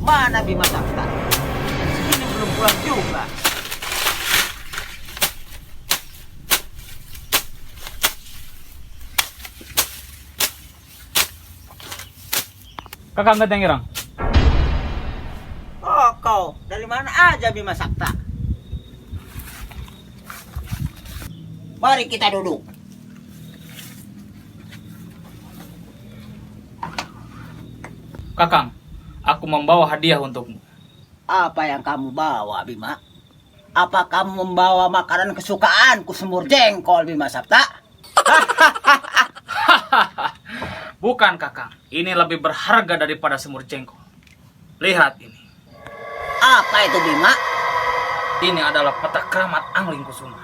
Mana Bima Sakta? Ini belum pulang juga. Kakang Genteng Irang. Oh, kau dari mana aja Bima Sakta? Mari kita duduk. Kakang, aku membawa hadiah untukmu. Apa yang kamu bawa, Bima? Apa kamu membawa makanan kesukaanku, semur jengkol, Bima Sakta? Bukan, Kakang. Ini lebih berharga daripada semur jengkol. Lihat ini. Apa itu, Bima? Ini adalah peta keramat Angling Kusuma.